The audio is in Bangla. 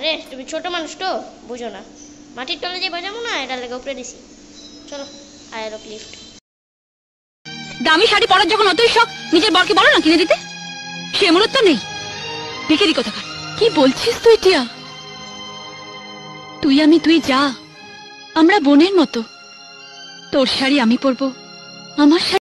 আরে তুমি ছোট মানুষ তো বুঝো না, মাটির তলে যে বাজাবো না এটা লেগে উপরে দিছি। চলো আয়ারক লিফট। দামি শাড়ি পরার যখন অতই শখ, নিজের বরকে বলো না কিনে দিতে। সে মূলত তো নেই, ভিখারি কোথাকার। কি বলছিস তুই টিয়া? তুই আমি তুই যা, আমরা বোনের মতো। তোর শাড়ি আমি পরবো, আমার